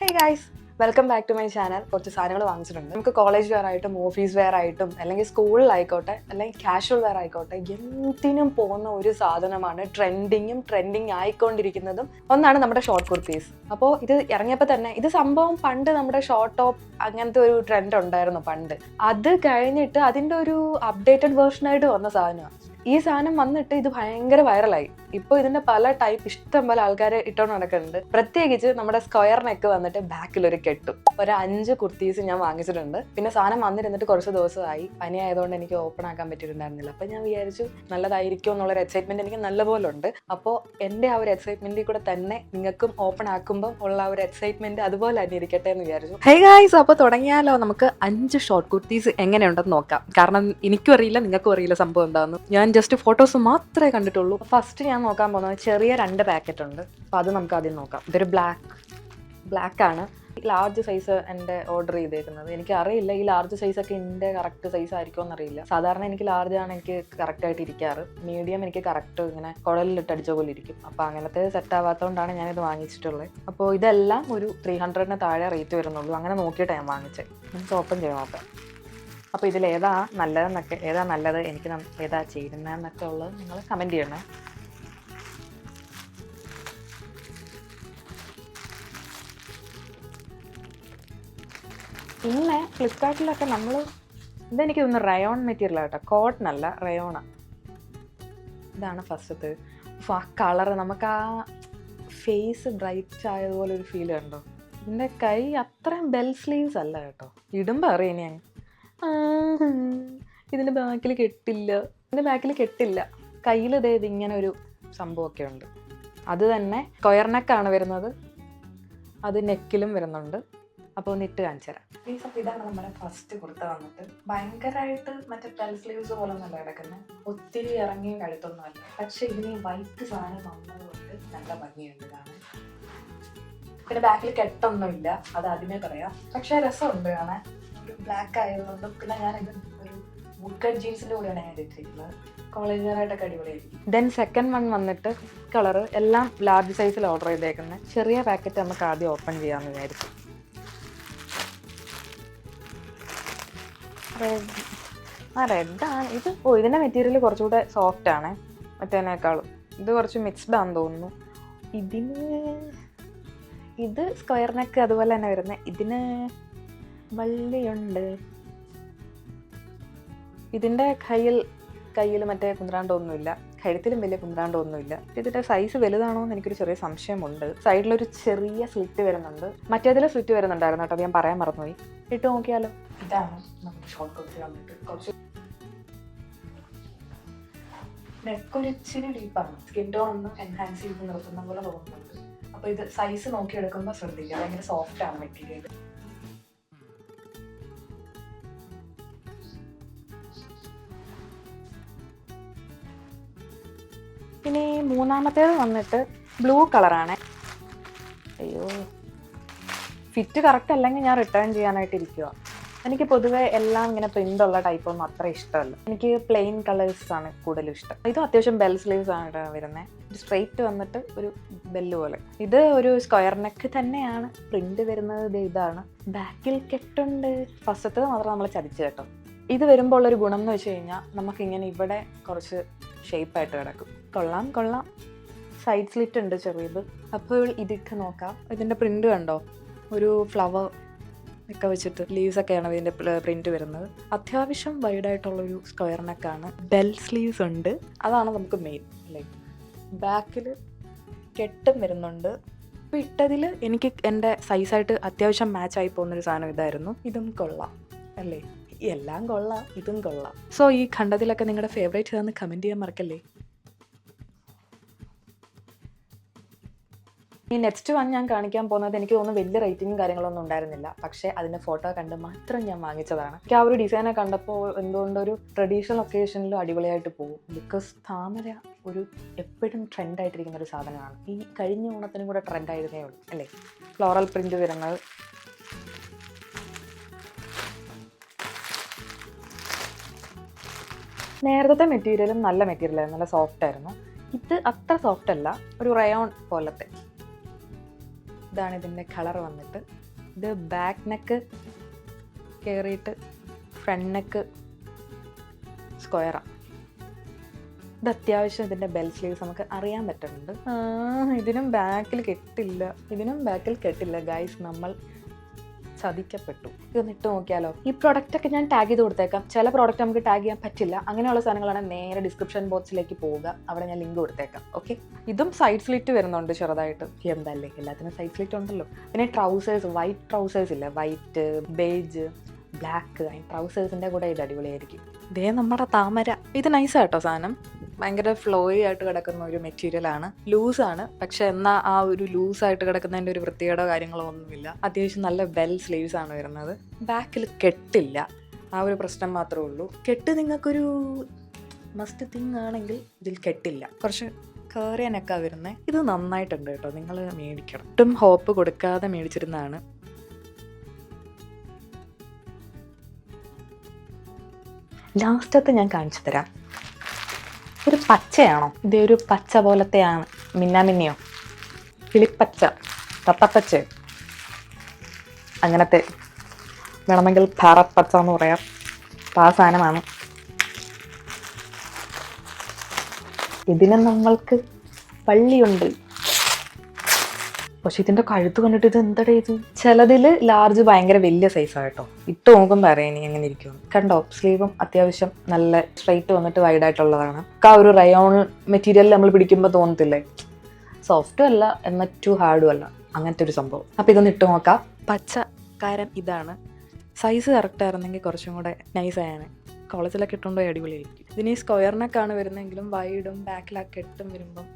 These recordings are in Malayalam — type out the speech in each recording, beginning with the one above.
Hey guys, welcome back to my channel. കുറച്ച് സാധനങ്ങൾ വാങ്ങിച്ചിട്ടുണ്ട്. നമുക്ക് കോളേജ് വെയർ ആയിട്ടും ഓഫീസ് വെയർ ആയിട്ടും അല്ലെങ്കിൽ സ്കൂളിലായിക്കോട്ടെ അല്ലെങ്കിൽ കാഷ്വൽ വെയർ ആയിക്കോട്ടെ എന്തിനും പോകുന്ന ഒരു സാധനമാണ് ട്രെൻഡിങ് ആയിക്കൊണ്ടിരിക്കുന്നതും ഒന്നാണ് നമ്മുടെ ഷോർട്ട് കുർത്തീസ്. അപ്പോൾ ഇത് ഇറങ്ങിയപ്പോൾ തന്നെ ഇത് സംഭവം പണ്ട് നമ്മുടെ ഷോർട്ട് ടോപ്പ് അങ്ങനത്തെ ഒരു ട്രെൻഡ് ഉണ്ടായിരുന്നു പണ്ട്. അത് കഴിഞ്ഞിട്ട് അതിൻ്റെ ഒരു അപ്ഡേറ്റഡ് വേർഷനായിട്ട് വന്ന സാധനമാണ്. ഈ സാധനം വന്നിട്ട് ഇത് ഭയങ്കര വൈറലായി. ഇപ്പോൾ ഇതിന്റെ പല ടൈപ്പ് ഇഷ്ടം പോലെ ആൾക്കാർ ഇട്ടോണ്ട് നടക്കുന്നുണ്ട്. പ്രത്യേകിച്ച് നമ്മുടെ സ്ക്വയർ നെക്ക് വന്നിട്ട് ബാക്കിലൊരു കെട്ടും. ഒരു 5 കുർത്തീസ് ഞാൻ വാങ്ങിച്ചിട്ടുണ്ട്. പിന്നെ സാധനം വന്നിരുന്നിട്ട് കുറച്ച് ദിവസമായി. പനി ആയതുകൊണ്ട് എനിക്ക് ഓപ്പൺ ആക്കാൻ പറ്റിയിട്ടുണ്ടായിരുന്നില്ല. അപ്പം ഞാൻ വിചാരിച്ചു നല്ലതായിരിക്കും എന്നുള്ളൊരു എക്സൈറ്റ്മെന്റ് എനിക്ക് നല്ലപോലെ ഉണ്ട്. അപ്പോൾ എൻ്റെ ആ ഒരു എക്സൈറ്റ്മെന്റിൽ കൂടെ തന്നെ നിങ്ങൾക്കും ഓപ്പൺ ആക്കുമ്പോൾ ഉള്ള ആ ഒരു എക്സൈറ്റ്മെന്റ് അതുപോലെ തന്നെ ഇരിക്കട്ടെ എന്ന് വിചാരിച്ചു. ഹേ ഗായ്സ്, അപ്പോൾ തുടങ്ങിയാലോ. നമുക്ക് 5 ഷോർട്ട് കുർത്തീസ് എങ്ങനെയുണ്ടെന്ന് നോക്കാം. കാരണം എനിക്കും അറിയില്ല, നിങ്ങൾക്കും അറിയില്ല സംഭവം എന്താണെന്ന്. ഞാൻ ജസ്റ്റ് ഫോട്ടോസ് മാത്രമേ കണ്ടിട്ടുള്ളൂ. ഫസ്റ്റ് ഞാൻ നോക്കാൻ പോകുന്നത് ചെറിയ 2 പാക്കറ്റ് ഉണ്ട്. അപ്പോൾ അത് നമുക്ക് ആദ്യം നോക്കാം. ഇതൊരു ബ്ലാക്ക് ആണ്. ലാർജ് സൈസ് എൻ്റെ ഓർഡർ ചെയ്തേക്കുന്നത്. എനിക്ക് അറിയില്ല ഈ ലാർജ് സൈസൊക്കെ എൻ്റെ കറക്റ്റ് സൈസ് ആയിരിക്കുമോ എന്നറിയില്ല. സാധാരണ എനിക്ക് ലാർജ് ആണ് എനിക്ക് കറക്റ്റായിട്ട് ഇരിക്കാറ്. മീഡിയം എനിക്ക് കറക്റ്റ് ഇങ്ങനെ കുഴലിലിട്ടടിച്ച പോലെ ഇരിക്കും. അപ്പോൾ അങ്ങനത്തെ സെറ്റ് ആവാത്തതുകൊണ്ടാണ് ഞാനിത് വാങ്ങിച്ചിട്ടുള്ളത്. അപ്പോൾ ഇതെല്ലാം ഒരു 300-ന് താഴെ റേറ്റ് വരുന്നുള്ളൂ. അങ്ങനെ നോക്കിയിട്ടാണ് ഞാൻ വാങ്ങിച്ചത്. നമുക്ക് ഓപ്പൺ ചെയ്ത് നോക്കാം. അപ്പോൾ ഇതിലേതാ നല്ലതെന്നൊക്കെ, ഏതാ നല്ലത്, എനിക്ക് ഏതാ ചേരുന്നതെന്നൊക്കെ ഉള്ളത് നിങ്ങൾ കമൻറ്റ് ചെയ്യണേ. പിന്നെ ഫ്ലിപ്കാർട്ടിലൊക്കെ ഇതെനിക്ക് തോന്നുന്നു റയോൺ മെറ്റീരിയൽ കേട്ടോ, കോട്ടൺ അല്ല, റയോണാണ്. ഇതാണ് ഫസ്റ്റത്തെ. ആ കളറ് നമുക്ക് ആ ഫേസ് ബ്രൈറ്റ് ആയതുപോലെ ഒരു ഫീൽ കണ്ടോ. ഇതിൻ്റെ കൈ അത്രയും ബെൽ സ്ലീവ്സ് അല്ല കേട്ടോ. ഇടുമ്പോൾ അറിയാം ഞാൻ. ഇതിൻ്റെ ബാക്കിൽ കെട്ടില്ല. കയ്യിൽ ഇങ്ങനെ ഒരു സംഭവമൊക്കെ ഉണ്ട്. അത് തന്നെ സ്ക്വയർ നെക്കാണ് വരുന്നത്. അത് നെക്കിലും വരുന്നുണ്ട്. അപ്പോൾ ഒന്ന് ഇട്ട് കാണിച്ചു തരാം. അപ്പോൾ ഇതാണ് നമ്മുടെ ഫസ്റ്റ് കുർത്ത വന്നിട്ട്. ഭയങ്കരമായിട്ട് മറ്റേ ബെൽ സ്ലീവ്സ് പോലെ ഒന്നല്ല കിടക്കുന്നത്. ഒത്തിരി ഇറങ്ങിയ കഴുത്തൊന്നും അല്ല. പക്ഷെ ഇതിന് വൈറ്റ് സാധനം വന്നതുകൊണ്ട് നല്ല ഭംഗിയുണ്ട് കാണാൻ. പിന്നെ ബാക്കിൽ കെട്ടൊന്നുമില്ല, അത് ആദ്യമേ പറയാം. പക്ഷെ രസമുണ്ട് കാണാൻ. ഒരു ബ്ലാക്ക് ആയതുകൊണ്ടും പിന്നെ ഞാനിത് ഒരു വുഡ് കട്ട് ജീൻസിൻ്റെ കൂടെയാണ് ഞാൻ ഇട്ടിരിക്കുന്നത്. കോളേജ് വെയറായിട്ടൊക്കെ അടിപൊളിയായിരിക്കും. ദെൻ സെക്കൻഡ് വൺ വന്നിട്ട് കളറ് എല്ലാം ലാർജ് സൈസിൽ ഓർഡർ ചെയ്തേക്കുന്നത്. ചെറിയ പാക്കറ്റ് നമുക്ക് ആദ്യം ഓപ്പൺ ചെയ്യാമെന്ന് വിചാരിക്കും. റെഡാണ് ഇത്. ഇതിൻ്റെ മെറ്റീരിയൽ കുറച്ചുകൂടെ സോഫ്റ്റ് ആണ് മറ്റേനേക്കാളും. ഇത് കുറച്ച് മിക്സ്ഡ് ആണെന്ന് തോന്നുന്നു. ഇത് സ്ക്വയർ നെക്ക് അതുപോലെ തന്നെ വരുന്നത്. ഇതിന് വള്ളിയുണ്ട്. ഇതിൻ്റെ കയ്യിൽ മറ്റേ കുന്ത്രാണ്ടൊന്നുമില്ല, കഴുത്തിലും വലിയ കുന്ത്രാണ്ടൊന്നുമില്ല. ഇതിൻ്റെ സൈസ് വലുതാണോ എന്ന് എനിക്കൊരു ചെറിയ സംശയമുണ്ട്. സൈഡിലൊരു ചെറിയ സ്ലിറ്റ് വരുന്നുണ്ട്. മറ്റേതിൽ സ്ലിറ്റ് വരുന്നുണ്ടായിരുന്നു കേട്ടോ, അത് ഞാൻ പറയാൻ മറന്നുപോയി. ഇട്ട് നോക്കിയാലോ. ഇതാണ് നമ്മുടെ ഷോർട്ട് കുർത്തി വന്നിട്ട്. കുറച്ച് നെക്കൊരു ഇച്ചിരി ഡീപ്പാണ്. സ്കിൻ ടോൺ ഒന്ന് എൻഹാൻസ് ചെയ്ത് നിർത്തുന്ന പോലെ തോന്നുന്നുണ്ട്. അപ്പോൾ ഇത് സൈസ് നോക്കിയെടുക്കുമ്പോൾ ശ്രദ്ധിക്കുക, ഭയങ്കര സോഫ്റ്റ് ആണ് മെറ്റീരിയൽ. പിന്നെ മൂന്നാമത്തേത് വന്നിട്ട് ബ്ലൂ കളറാണ്. അയ്യോ, ഫിറ്റ് കറക്റ്റ് അല്ലെങ്കിൽ ഞാൻ റിട്ടേൺ ചെയ്യാനായിട്ട് ഇരിക്കുക. എനിക്ക് പൊതുവേ എല്ലാം ഇങ്ങനെ പ്രിൻ്റുള്ള ടൈപ്പൊന്നും അത്ര ഇഷ്ടമല്ല. എനിക്ക് പ്ലെയിൻ കളേഴ്സ് ആണ് കൂടുതലും ഇഷ്ടം. ഇതും അത്യാവശ്യം ബെൽ സ്ലീവ്സ് ആണ് വരുന്നത്. സ്ട്രെയിറ്റ് വന്നിട്ട് ഒരു ബെല്ല് പോലെ. ഇത് ഒരു സ്ക്വയർ നെക്ക് തന്നെയാണ്. പ്രിന്റ് വരുന്നത് ഇതാണ്. ബാക്കിൽ കെട്ടുണ്ട്. ഫസ്റ്റത്തത് മാത്രം നമ്മൾ ചതിച്ചു കേട്ടോ. ഇത് വരുമ്പോൾ ഉള്ളൊരു ഗുണം എന്ന് വെച്ച് കഴിഞ്ഞാൽ നമുക്കിങ്ങനെ ഇവിടെ കുറച്ച് ഷേപ്പായിട്ട് കിടക്കും. കൊള്ളാം. സൈഡ് സ്ലിറ്റ് ഉണ്ട് ചെറിയത്. അപ്പോൾ ഇതിട്ട് നോക്കാം. ഇതിൻ്റെ പ്രിന്റ് കണ്ടോ, ഒരു ഫ്ലവർ ഒക്കെ വെച്ചിട്ട് ലീവ്സ് ഒക്കെയാണ് ഇതിൻ്റെ പ്രിന്റ് വരുന്നത്. അത്യാവശ്യം വൈഡായിട്ടുള്ളൊരു സ്ക്വയർ നെക്കാണ്. ബെൽ സ്ലീവ്സ് ഉണ്ട്. അതാണ് നമുക്ക് മെയിൻ. ലൈക്ക് ബാക്കിൽ കെട്ടും വരുന്നുണ്ട്. അപ്പോൾ ഇട്ടതിൽ എനിക്ക് എൻ്റെ സൈസായിട്ട് അത്യാവശ്യം മാച്ചായി പോകുന്നൊരു സാധനം ഇതായിരുന്നു. ഇതും കൊള്ളാം അല്ലേ. എല്ലാം കൊള്ളാം, ഇതും കൊള്ളാം. സോ ഈ കണ്ടതിലൊക്കെ നിങ്ങളുടെ ഫേവറേറ്റ് ഏതാണെന്ന് കമൻറ്റ് ചെയ്യാൻ മറക്കല്ലേ. ഈ നെക്സ്റ്റ് വൺ ഞാൻ കാണിക്കാൻ പോകുന്നത് എനിക്ക് തോന്നുന്നു വലിയ റേറ്റിംഗും കാര്യങ്ങളൊന്നും ഉണ്ടായിരുന്നില്ല. പക്ഷേ അതിൻ്റെ ഫോട്ടോ കണ്ട് മാത്രം ഞാൻ വാങ്ങിച്ചതാണ്. എനിക്ക് ആ ഒരു ഡിസൈനെ കണ്ടപ്പോൾ എന്തുകൊണ്ടൊരു ട്രഡീഷണൽ ഒക്കേഷനിലും അടിപൊളിയായിട്ട് പോകും. ബിക്കോസ് താമര ഒരു എപ്പോഴും ട്രെൻഡായിട്ടിരിക്കുന്ന ഒരു സാധനമാണ്. ഈ കഴിഞ്ഞ ഓണത്തിനും കൂടെ ട്രെൻഡായിരുന്നേ ഉള്ളൂ അല്ലേ. ഫ്ലോറൽ പ്രിന്റ് വരുന്നത്. നേരത്തെ മെറ്റീരിയലും നല്ല മെറ്റീരിയലായിരുന്നു, നല്ല സോഫ്റ്റ് ആയിരുന്നു. ഇത് അത്ര സോഫ്റ്റ് അല്ല, ഒരു റയോൺ പോലത്തെ. ഇതാണ് ഇതിൻ്റെ കളർ വന്നിട്ട്. ഇത് ബാക്ക് നെക്ക് കയറിയിട്ട് ഫ്രണ്ട് നെക്ക് സ്ക്വയറാണ്. ഇത് അത്യാവശ്യം ഇതിൻ്റെ ബെൽ സ്ലീവ്സ് നമുക്ക് അറിയാൻ പറ്റുന്നുണ്ട്. ഇതിനും ബാക്കിൽ കെട്ടില്ല ഗൈസ്, നമ്മൾ ചതിക്കപ്പെട്ടു. ഇതൊന്ന് ഇട്ട് നോക്കിയാലോ. ഈ പ്രൊഡക്റ്റൊക്കെ ഞാൻ ടാഗ് ചെയ്ത് കൊടുത്തേക്കാം. ചില പ്രോഡക്റ്റ് നമുക്ക് ടാഗ് ചെയ്യാൻ പറ്റില്ല. അങ്ങനെയുള്ള സാധനങ്ങളാണ് നേരെ ഡിസ്ക്രിപ്ഷൻ ബോക്സിലേക്ക് പോവുക, അവിടെ ഞാൻ ലിങ്ക് കൊടുത്തേക്കാം. ഓക്കെ, ഇതും സൈഡ് സ്ലിറ്റ് വരുന്നുണ്ട് ചെറുതായിട്ട്. എന്തല്ലേ, എല്ലാത്തിനും സൈഡ് സ്ലിറ്റ് ഉണ്ടല്ലോ. പിന്നെ ട്രൗസേഴ്സ്, വൈറ്റ് ട്രൗസേഴ്സ് ഇല്ല, വൈറ്റ്, ബേജ്, ബ്ലാക്ക്, ട്രൗസേഴ്സിൻ്റെ കൂടെ ഇത് അടിപൊളിയായിരിക്കും. ഇതേ നമ്മുടെ താമര. ഇത് നൈസാട്ടോ സാധനം, ഭയങ്കര ഫ്ലോയി ആയിട്ട് കിടക്കുന്ന ഒരു മെറ്റീരിയലാണ്. ലൂസാണ്, പക്ഷെ എന്നാൽ ആ ഒരു ലൂസായിട്ട് കിടക്കുന്നതിൻ്റെ ഒരു വൃത്തികേടോ കാര്യങ്ങളോ ഒന്നുമില്ല. അത്യാവശ്യം നല്ല ബെൽ സ്ലീവ്സ് ആണ് വരുന്നത്. ബാക്കിൽ കെട്ടില്ല, ആ ഒരു പ്രശ്നം മാത്രമേ ഉള്ളൂ. കെട്ട് നിങ്ങൾക്കൊരു മസ്റ്റ് തിങ് ആണെങ്കിൽ ഇതിൽ കെട്ടില്ല, കുറച്ച് കയറിയാനൊക്കെ വരുന്നത്. ഇത് നന്നായിട്ടുണ്ട് കേട്ടോ, നിങ്ങൾ മേടിക്കണം. ഒട്ടും ഹോപ്പ് കൊടുക്കാതെ മേടിച്ചിരുന്നതാണ്. ലാസ്റ്റത്തെ ഞാൻ കാണിച്ചു തരാം. ഒരു പച്ചയാണോ? ഇതേ ഒരു പച്ച പോലത്തെയാണ്, മിന്നാമിന്നിയോ, കിളിപ്പച്ച, തത്തപ്പച്ച, അങ്ങനത്തെ വേണമെങ്കിൽ ഭാരത് പച്ച എന്ന് പറയാം. അപ്പം ആ സാധനമാണ്. ഇതിന് നമ്മൾക്ക് പള്ളിയുണ്ട്. പക്ഷെ ഇതിൻ്റെ കഴുത്ത് കണ്ടിട്ട് ഇത് എന്താ ഇത്? ചിലതിൽ ലാർജ് ഭയങ്കര വലിയ സൈസാണ് കേട്ടോ. ഇട്ട് നോക്കുമ്പോൾ അറിയാം ഇനി എങ്ങനെ ഇരിക്കും. കണ്ടോ, സ്ലീവും അത്യാവശ്യം നല്ല സ്ട്രൈറ്റ് വന്നിട്ട് വൈഡായിട്ടുള്ളതാണ്. ആ ഒരു റയോൺ മെറ്റീരിയൽ നമ്മൾ പിടിക്കുമ്പോൾ തോന്നത്തില്ലേ, സോഫ്റ്റും അല്ല എന്നാൽ ടു ഹാർഡും അല്ല, അങ്ങനത്തെ ഒരു സംഭവം. അപ്പോൾ ഇതൊന്ന് ഇട്ട് നോക്കാം. പച്ചക്കാരൻ ഇതാണ്. സൈസ് കറക്റ്റ് ആയിരുന്നെങ്കിൽ കുറച്ചും കൂടെ നൈസായാണ്. കോളേജിലൊക്കെ ഇട്ടുണ്ടോ അടിപൊളിയായിരിക്കും. ഇതിന് ഈ സ്ക്വയറിനൊക്കെയാണ് വരുന്നതെങ്കിലും വൈഡും ബാക്കിലൊക്കെ ഇട്ടും വരുമ്പം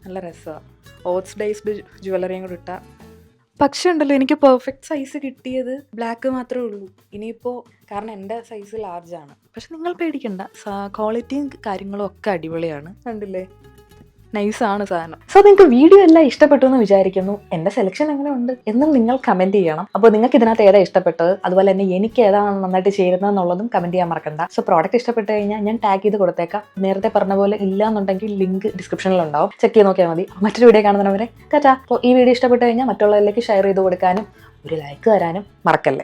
നല്ല രസമാണ്. ഓട്സ് ഡേയ്സ്ഡ് ജ്വല്ലറിയും കൂടെ ഇട്ടാൽ. പക്ഷേ ഉണ്ടല്ലോ, എനിക്ക് പെർഫെക്റ്റ് സൈസ് കിട്ടിയത് ബ്ലാക്ക് മാത്രമേ ഉള്ളൂ. ഇനിയിപ്പോൾ കാരണം എൻ്റെ സൈസ് ലാർജാണ്. പക്ഷെ നിങ്ങൾ പേടിക്കണ്ട, ക്വാളിറ്റിയും കാര്യങ്ങളും ഒക്കെ അടിപൊളിയാണ്. കണ്ടില്ലേ, നൈസാണ് സാധനം. സോ നിങ്ങൾക്ക് വീഡിയോ എല്ലാം ഇഷ്ടപ്പെട്ടു എന്ന് വിചാരിക്കുന്നു. എൻ്റെ സെലക്ഷൻ എങ്ങനെ ഉണ്ട് എന്നും നിങ്ങൾ കമൻറ്റ് ചെയ്യണം. അപ്പോൾ നിങ്ങൾക്ക് ഇതിനകത്ത് ഏതാ ഇഷ്ടപ്പെട്ടത്, അതുപോലെ തന്നെ എനിക്ക് ഏതാണ് നന്നായിട്ട് ചേരുന്നത് എന്നുള്ളതും കമൻറ്റ് ചെയ്യാൻ മറക്കണ്ട. സോ പ്രോഡക്റ്റ് ഇഷ്ടപ്പെട്ട് കഴിഞ്ഞാൽ ഞാൻ ടാഗ് ചെയ്ത് കൊടുത്തേക്കാം. നേരത്തെ പറഞ്ഞ പോലെ ഇല്ല എന്നുണ്ടെങ്കിൽ ലിങ്ക് ഡിസ്ക്രിപ്ഷനിലുണ്ടാവും, ചെക്ക് ചെയ്ത് നോക്കിയാൽ മതി. മറ്റൊരു വീഡിയോ കാണുന്നവരെ ടാറ്റാ. അപ്പോൾ ഈ വീഡിയോ ഇഷ്ടപ്പെട്ട് കഴിഞ്ഞാൽ മറ്റുള്ളവരിലേക്ക് ഷെയർ ചെയ്ത് കൊടുക്കാനും ഒരു ലൈക്ക് തരാനും മറക്കല്ലേ.